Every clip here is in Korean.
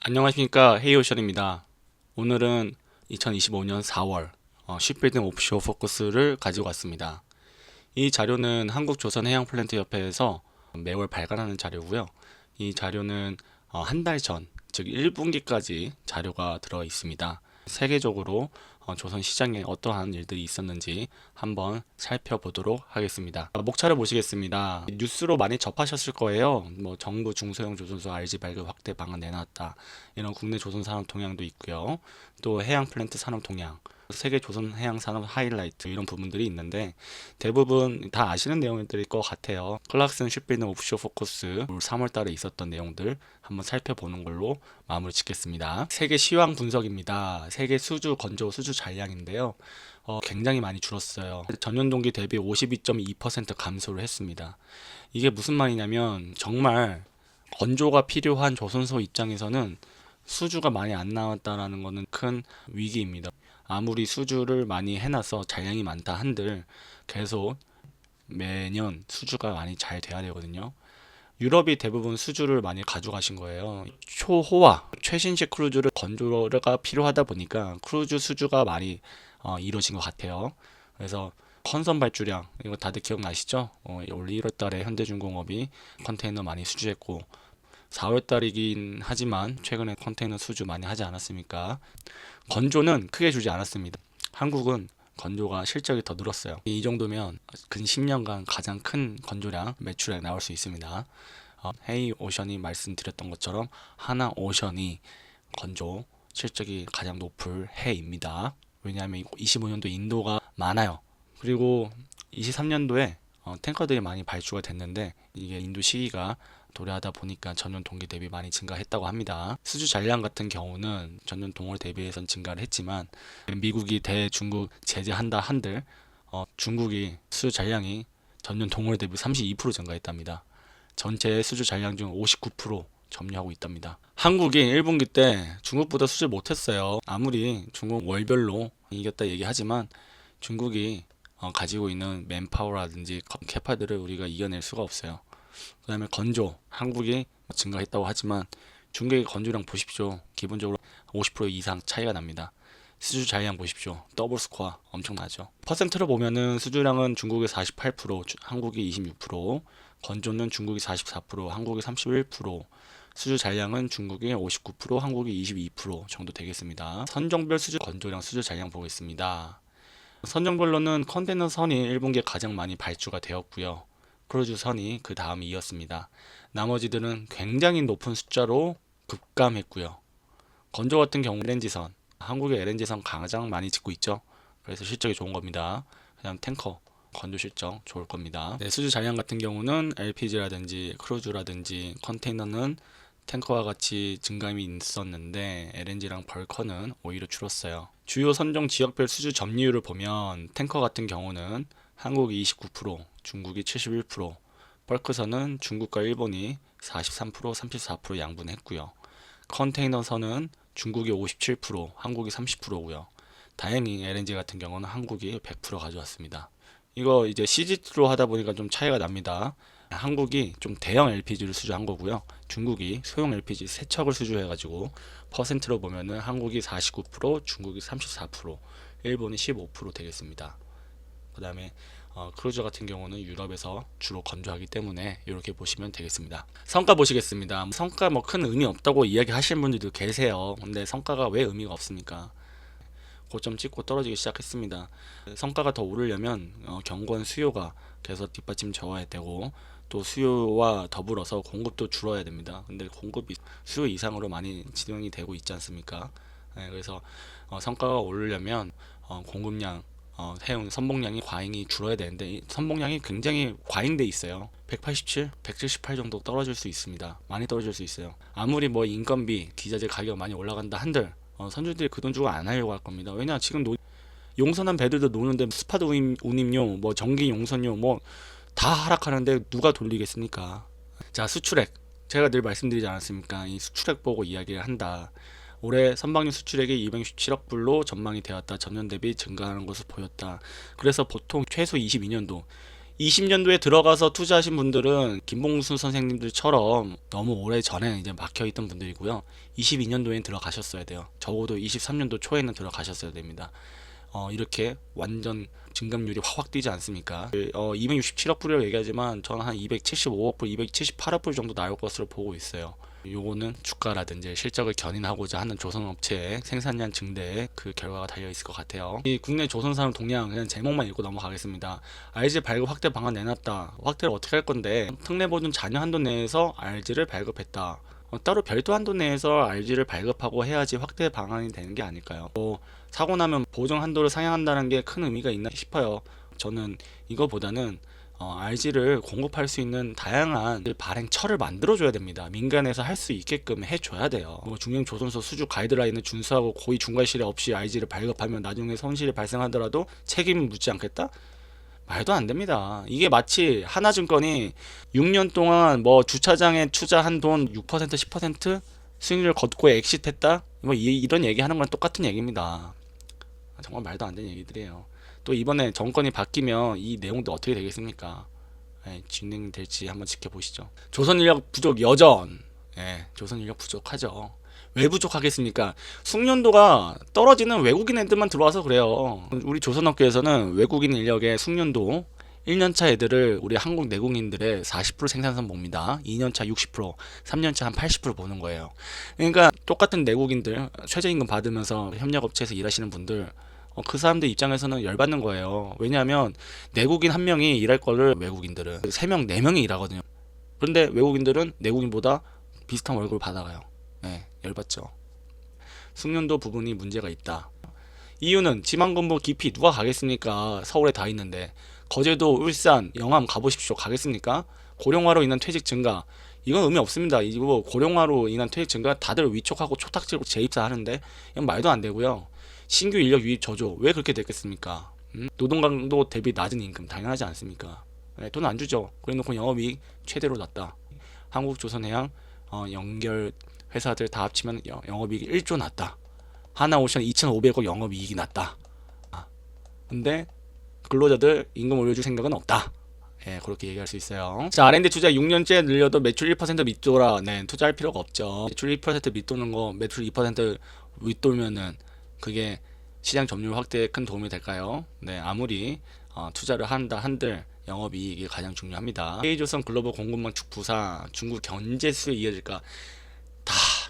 안녕하십니까, 헤이오션입니다. 오늘은 2025년 4월 쉽빌딩 오프쇼어 포커스를 가지고 왔습니다. 이 자료는 한국조선해양플랜트협회에서 매월 발간하는 자료고요. 이 자료는 한 달 전, 즉 1분기까지 자료가 들어 있습니다. 세계적으로 조선 시장에 어떠한 일들이 있었는지 한번 살펴보도록 하겠습니다. 목차를 보시겠습니다. 뉴스로 많이 접하셨을 거예요. 뭐 정부 중소형 조선소 RG 발굴 확대 방안 내놨다. 이런 국내 조선 산업 동향도 있고요. 또 해양 플랜트 산업 동향, 세계 조선 해양 산업 하이라이트 이런 부분들이 있는데 대부분 다 아시는 내용들일 것 같아요. 클락슨 쉽빌딩 오프쇼어 포커스 3월 달에 있었던 내용들 한번 살펴보는 걸로 마무리 짓겠습니다. 세계 시황 분석입니다. 세계 수주 건조 수주 잔량인데요. 굉장히 많이 줄었어요. 전년 동기 대비 52.2% 감소를 했습니다. 이게 무슨 말이냐면 정말 건조가 필요한 조선소 입장에서는 수주가 많이 안 나왔다라는 것은 큰 위기입니다. 아무리 수주를 많이 해놔서 잔량이 많다 한들 계속 매년 수주가 많이 잘 돼야 되거든요. 유럽이 대부분 수주를 많이 가져가신 거예요. 초호화, 최신식 크루즈를 건조가 필요하다 보니까 크루즈 수주가 많이 이루어진 것 같아요. 그래서 컨선 발주량 이거 다들 기억나시죠? 올 1월 달에 현대중공업이 컨테이너 많이 수주했고 4월 달이긴 하지만 최근에 컨테이너 수주 많이 하지 않았습니까? 건조는 크게 주지 않았습니다. 한국은 건조가 실적이 더 늘었어요. 이 정도면 근 10년간 가장 큰 건조량 매출액 나올 수 있습니다. 헤이 오션이 말씀드렸던 것처럼 하나 오션이 건조 실적이 가장 높을 해입니다. 왜냐하면 25년도 인도가 많아요. 그리고 23년도에 탱커들이 많이 발주가 됐는데 이게 인도 시기가 도래하다 보니까 전년 동기 대비 많이 증가했다고 합니다. 수주 잔량 같은 경우는 전년 동월 대비해선 증가를 했지만 미국이 대중국 제재한다 한들 중국이 수주 잔량이 전년 동월 대비 32% 증가했답니다. 전체 수주 잔량 중 59% 점유하고 있답니다. 한국이 1분기 때 중국보다 수주를 못했어요. 아무리 중국 월별로 이겼다 얘기하지만 중국이 가지고 있는 맨파워라든지 캐파들을 우리가 이겨낼 수가 없어요. 그 다음에 건조, 한국이 증가했다고 하지만 중국의 건조량 보십시오. 기본적으로 50% 이상 차이가 납니다. 수주 잔량 보십시오. 더블 스코어 엄청나죠. 퍼센트로 보면은 수주량은 중국이 48%, 한국이 26%, 건조는 중국이 44%, 한국이 31%, 수주 잔량은 중국이 59%, 한국이 22% 정도 되겠습니다. 선종별 수주 건조량, 수주 잔량 보겠습니다. 선종별로는 컨테이너 선이 1분기에 가장 많이 발주가 되었고요. 크루즈 선이 그 다음 이었습니다. 나머지들은 굉장히 높은 숫자로 급감했고요. 건조 같은 경우 LNG선, 한국의 LNG선 가장 많이 짓고 있죠. 그래서 실적이 좋은 겁니다. 그다음 탱커 건조 실적 좋을 겁니다. 네, 수주 잔량 같은 경우는 LPG라든지 크루즈라든지 컨테이너는 탱커와 같이 증감이 있었는데 LNG랑 벌커는 오히려 줄었어요. 주요 선종 지역별 수주 점유율을 보면 탱커 같은 경우는 한국이 29%, 중국이 71%, 벌크선은 중국과 일본이 43%, 34% 양분했고요. 컨테이너선은 중국이 57%, 한국이 30%고요. 다행히 LNG 같은 경우는 한국이 100% 가져왔습니다. 이거 이제 CG로 하다 보니까 좀 차이가 납니다. 한국이 좀 대형 LPG를 수주한 거고요. 중국이 소형 LPG 세척을 수주해가지고 퍼센트로 보면은 한국이 49%, 중국이 34%, 일본이 15% 되겠습니다. 그 다음에 크루저 같은 경우는 유럽에서 주로 건조하기 때문에 이렇게 보시면 되겠습니다. 성과 보시겠습니다. 성과 뭐 큰 의미 없다고 이야기하시는 분들도 계세요. 근데 성과가 왜 의미가 없습니까? 고점 찍고 떨어지기 시작했습니다. 성과가 더 오르려면 경관 수요가 계속 뒷받침 져야 되고 또 수요와 더불어서 공급도 줄어야 됩니다. 근데 공급이 수요 이상으로 많이 진행이 되고 있지 않습니까? 네, 그래서 성과가 오르려면 공급량 해운 선봉량이 과잉이 줄어야 되는데 이 선봉량이 굉장히 과잉돼 있어요. 187, 178 정도 떨어질 수 있습니다. 많이 떨어질 수 있어요. 아무리 뭐 인건비, 기자재 가격 많이 올라간다 한들 선주들이 그 돈 주고 안 하려고 할 겁니다. 왜냐 지금 용선한 배들도 노는데 스파드 운임료, 뭐 전기 용선료 뭐 다 하락하는데 누가 돌리겠습니까? 자, 수출액 제가 늘 말씀드리지 않았습니까? 이 수출액 보고 이야기를 한다. 올해 선박용 수출액이 267억 불로 전망이 되었다. 전년 대비 증가하는 것을 보였다. 그래서 보통 최소 22년도 20년도에 들어가서 투자하신 분들은 김봉수 선생님들처럼 너무 오래 전에 이제 막혀있던 분들이고요. 22년도엔 들어가셨어야 돼요. 적어도 23년도 초에는 들어가셨어야 됩니다. 이렇게 완전 증감률이 확 뛰지 않습니까? 267억 불이라고 얘기하지만 저는 한 275억 불, 278억 불 정도 나올 것으로 보고 있어요. 요거는 주가라든지 실적을 견인하고자 하는 조선업체의 생산량 증대에 그 결과가 달려 있을 것 같아요. 이 국내 조선산업 동향 그냥 제목만 읽고 넘어가겠습니다. RG 발급 확대 방안 내놨다. 확대를 어떻게 할 건데? 특례 보증 잔여 한도 내에서 RG를 발급했다. 따로 별도 한도 내에서 RG를 발급하고 해야지 확대 방안이 되는 게 아닐까요? 사고 나면 보증 한도를 상향한다는 게 큰 의미가 있나 싶어요. 저는 이거보다는 RG를 공급할 수 있는 다양한 발행처를 만들어줘야 됩니다. 민간에서 할 수 있게끔 해줘야 돼요. 중형 조선소 수주 가이드라인을 준수하고 고의 중과실에 없이 RG를 발급하면 나중에 손실이 발생하더라도 책임을 묻지 않겠다? 말도 안 됩니다. 이게 마치 하나증권이 6년 동안 뭐 주차장에 투자한 돈 6% 10% 수익률을 걷고 엑시트했다? 이런 얘기 하는 건 똑같은 얘기입니다. 정말 말도 안 되는 얘기들이에요. 또 이번에 정권이 바뀌면 이 내용도 어떻게 되겠습니까? 진행될지 한번 지켜보시죠. 조선 인력 부족 여전. 조선 인력 부족하죠. 왜 부족하겠습니까? 숙련도가 떨어지는 외국인 애들만 들어와서 그래요. 우리 조선업계에서는 외국인 인력의 숙련도 1년차 애들을 우리 한국 내국인들의 40% 생산성 봅니다. 2년차 60%, 3년차 한 80% 보는 거예요. 그러니까 똑같은 내국인들 최저임금 받으면서 협력업체에서 일하시는 분들 그 사람들 입장에서는 열받는 거예요. 왜냐하면 내국인 한 명이 일할 거를 외국인들은 3명, 4명이 일하거든요. 그런데 외국인들은 내국인보다 비슷한 월급을 받아가요. 열받죠. 숙련도 부분이 문제가 있다. 이유는 지방건보 깊이 누가 가겠습니까? 서울에 다 있는데. 거제도, 울산, 영암 가보십시오. 가겠습니까? 고령화로 인한 퇴직 증가. 이건 의미 없습니다. 이거 고령화로 인한 퇴직 증가 다들 위촉하고 초탁지로 재입사하는데 이건 말도 안 되고요. 신규 인력 유입 저조. 왜 그렇게 됐겠습니까? 노동 강도 대비 낮은 임금 당연하지 않습니까? 돈 안 주죠. 그래놓고 영업이익 최대로 났다. 한국조선해양 연결 회사들 다 합치면 영업이익이 1조 났다. 하나오션 2,500억 영업이익이 났다. 근데 근로자들 임금 올려줄 생각은 없다. 그렇게 얘기할 수 있어요. 자, R&D 투자 6년째 늘려도 매출 1% 밑돌아. 투자할 필요가 없죠. 매출 1% 밑도는 거, 매출 2% 윗돌면은 그게 시장 점유율 확대에 큰 도움이 될까요? 아무리 투자를 한다 한들 영업이익이 가장 중요합니다. K조선 글로벌 공급망 축 부상, 중국 견제 수에 이어질까?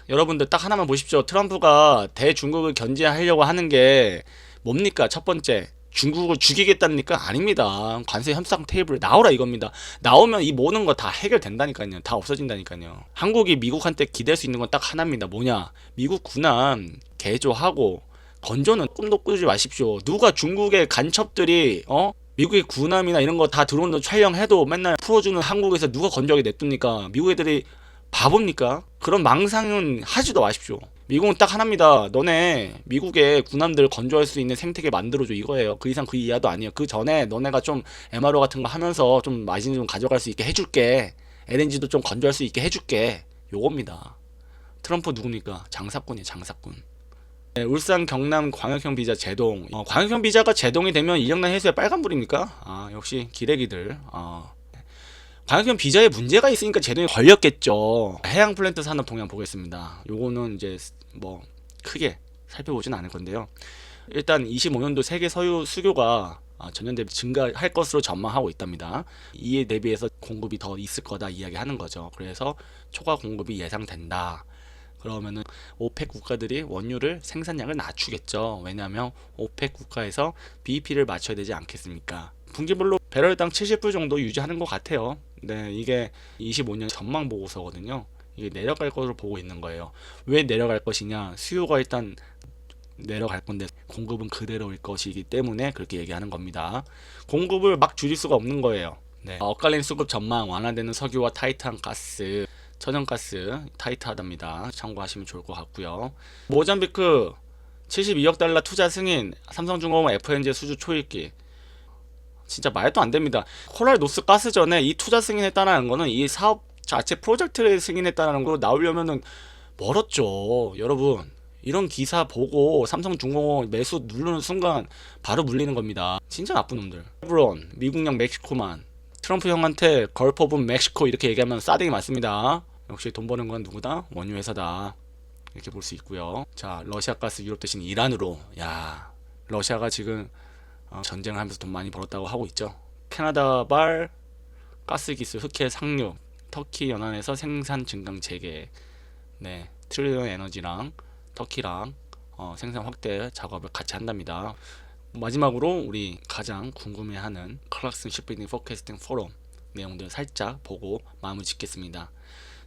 여러분들 딱 하나만 보십시오. 트럼프가 대중국을 견제하려고 하는 게 뭡니까? 첫 번째, 중국을 죽이겠답니까? 아닙니다. 관세 협상 테이블에 나오라 이겁니다. 나오면 이 모든 거 다 해결된다니까요. 다 없어진다니까요. 한국이 미국한테 기댈 수 있는 건 딱 하나입니다. 뭐냐? 미국 군함 개조하고 건조는 꿈도 꾸지 마십시오. 누가 중국의 간첩들이 미국의 군함이나 이런 거 다 드론도 촬영해도 맨날 풀어주는 한국에서 누가 건조하게 냅둡니까? 미국 애들이 바보입니까? 그런 망상은 하지도 마십시오. 미국은 딱 하나입니다. 너네 미국의 군함들 건조할 수 있는 생태계 만들어줘 이거예요. 그 이상 그 이하도 아니에요. 그 전에 너네가 좀 MRO 같은 거 하면서 좀 마진 좀 가져갈 수 있게 해줄게. LNG도 좀 건조할 수 있게 해줄게. 요겁니다. 트럼프 누굽니까? 장사꾼이에요. 장사꾼. 울산 경남 광역형 비자 제동. 광역형 비자가 제동이 되면 이영란 해수에 빨간불입니까? 역시 기레기들. 광역형 비자에 문제가 있으니까 제동이 걸렸겠죠. 해양 플랜트 산업 동향 보겠습니다. 요거는 이제 뭐 크게 살펴보진 않을 건데요. 일단 25년도 세계 석유 수요가 전년 대비 증가할 것으로 전망하고 있답니다. 이에 대비해서 공급이 더 있을 거다 이야기하는 거죠. 그래서 초과 공급이 예상된다. 그러면은 오펙 국가들이 원유를 생산량을 낮추겠죠. 왜냐하면 오펙 국가에서 BEP를 맞춰야 되지 않겠습니까? 분기별로 배럴당 70불 정도 유지하는 것 같아요. 이게 25년 전망 보고서거든요. 이게 내려갈 것으로 보고 있는 거예요. 왜 내려갈 것이냐? 수요가 일단 내려갈 건데 공급은 그대로일 것이기 때문에 그렇게 얘기하는 겁니다. 공급을 막 줄일 수가 없는 거예요. 엇갈린 수급 전망, 완화되는 석유와 타이트한 가스, 천연가스 타이트하답니다. 참고하시면 좋을 것 같고요. 모잠비크 72억 달러 투자 승인, 삼성중공업 FNG 수주 초읽기. 진짜 말도 안 됩니다. 코랄 노스 가스전에 이 투자 승인했다는 거는 이 사업 자체 프로젝트를 승인했다는 거 나오려면은 멀었죠. 여러분, 이런 기사 보고 삼성중공업 매수 누르는 순간 바로 물리는 겁니다. 진짜 나쁜 놈들. 쉐브론, 미국령 멕시코만 트럼프 형한테 걸프 오브 멕시코 이렇게 얘기하면 싸대기 맞습니다. 역시 돈 버는 건 누구다? 원유 회사다. 이렇게 볼 수 있고요. 자, 러시아 가스 유럽 대신 이란으로. 야, 러시아가 지금 전쟁을 하면서 돈 많이 벌었다고 하고 있죠. 캐나다발 가스 기술 흑해 상륙, 터키 연안에서 생산 증강 재개. 네, 트리리언 에너지랑 터키랑 생산 확대 작업을 같이 한답니다. 마지막으로 우리 가장 궁금해하는 클락슨 슈퍼빌딩 포캐스팅 포럼 내용들 살짝 보고 마무리 짓겠습니다.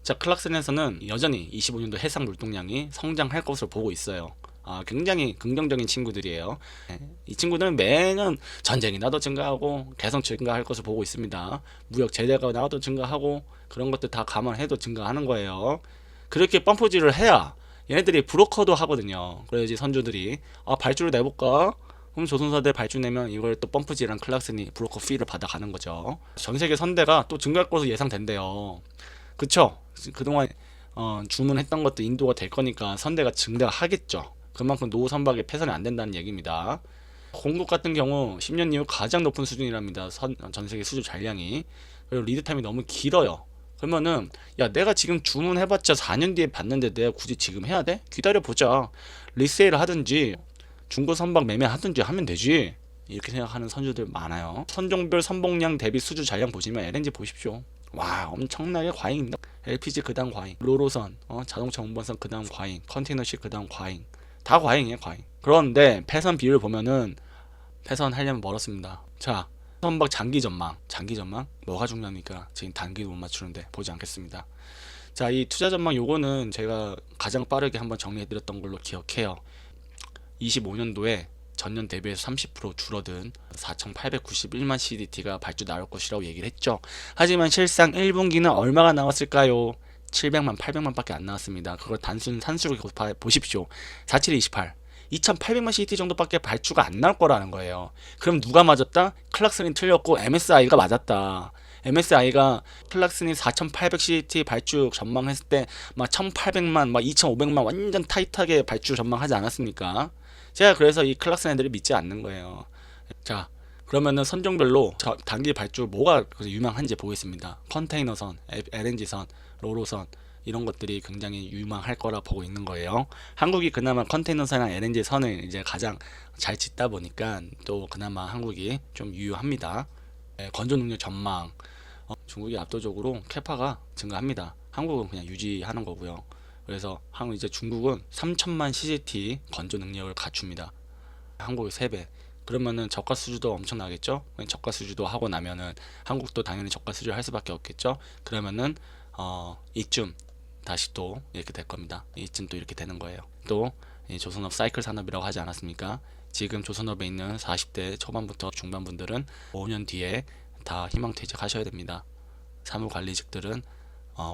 자, 클락슨에서는 여전히 25년도 해상 물동량이 성장할 것으로 보고 있어요. 굉장히 긍정적인 친구들이에요. 네, 이 친구들은 매년 전쟁이 나도 증가하고 개성 증가할 것을 보고 있습니다. 무역 제재가 나도 증가하고 그런 것들 다 감안해도 증가하는 거예요. 그렇게 펌프질을 해야 얘네들이 브로커도 하거든요. 그래야지 선주들이 발주를 내볼까? 그럼 조선사들 발주 내면 이걸 또 펌프질한 클락슨이 브로커 피를 받아가는 거죠. 전세계 선대가 또 증가할 것으로 예상된대요. 그쵸? 그동안 주문했던 것도 인도가 될 거니까 선대가 증대하겠죠. 그만큼 노후 선박에 폐선이 안 된다는 얘기입니다. 공급 같은 경우 10년 이후 가장 높은 수준이랍니다. 전세계 수주 잔량이. 그리고 리드타임이 너무 길어요. 그러면은 야, 내가 지금 주문해봤자 4년 뒤에 받는데 내가 굳이 지금 해야 돼? 기다려보자. 리세일을 하든지 중고 선박 매매하든지 하면 되지. 이렇게 생각하는 선주들 많아요. 선종별 선봉량 대비 수주 잔량 보시면 LNG 보십시오. 와, 엄청나게 과잉입니다. LPG 그 다음 과잉, 로로선, 자동차 운반선 그 다음 과잉, 컨테이너십 그 다음 과잉, 다 과잉이에요, 과잉. 그런데 폐선 비율 보면은 폐선하려면 멀었습니다. 자, 선박 장기 전망 뭐가 중요합니까? 지금 단기도 못 맞추는데 보지 않겠습니다. 자, 이 투자 전망 요거는 제가 가장 빠르게 한번 정리해드렸던 걸로 기억해요. 25년도에 전년 대비해서 30% 줄어든 4,891만 CDT가 발주 나올 것이라고 얘기를 했죠. 하지만 실상 1분기는 얼마가 나왔을까요? 700만, 800만 밖에 안 나왔습니다. 그걸 단순 산수로 보십시오. 4728 2800만 CT 정도밖에 발주가 안 나올 거라는 거예요. 그럼 누가 맞았다? 클락슨이 틀렸고 MSI가 맞았다. MSI가 클락슨이 4800 CT 발주 전망했을 때 막 1800만, 막 2500만 완전 타이트하게 발주 전망하지 않았습니까? 제가 그래서 이 클락슨 애들이 믿지 않는 거예요. 자, 그러면은 선종별로 단기 발주 뭐가 유망한지 보겠습니다. 컨테이너선, LNG선, 로로선 이런 것들이 굉장히 유망할 거라 보고 있는 거예요. 한국이 그나마 컨테이너선이나 LNG 선을 이제 가장 잘 짓다 보니까 또 그나마 한국이 좀 유효합니다. 건조 능력 전망, 중국이 압도적으로 캐파가 증가합니다. 한국은 그냥 유지하는 거고요. 그래서 한국 이제 중국은 3천만 CGT 건조 능력을 갖춥니다. 한국의 3배. 그러면은 저가 수주도 엄청나겠죠? 저가 수주도 하고 나면은 한국도 당연히 저가 수주를 할 수밖에 없겠죠? 그러면은 이쯤 다시 또 이렇게 될 겁니다. 이쯤 또 이렇게 되는 거예요. 또 조선업 사이클 산업이라고 하지 않았습니까? 지금 조선업에 있는 40대 초반부터 중반분들은 5년 뒤에 다 희망퇴직 하셔야 됩니다. 사무관리직들은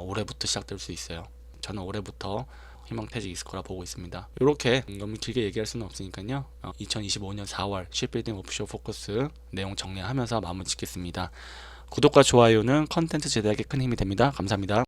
올해부터 시작될 수 있어요. 저는 올해부터 희망퇴직 있을 거라 보고 있습니다. 이렇게 너무 길게 얘기할 수는 없으니까요. 2025년 4월 쉽빌딩 오프쇼 포커스 내용 정리하면서 마무리 짓겠습니다. 구독과 좋아요는 컨텐츠 제작에 큰 힘이 됩니다. 감사합니다.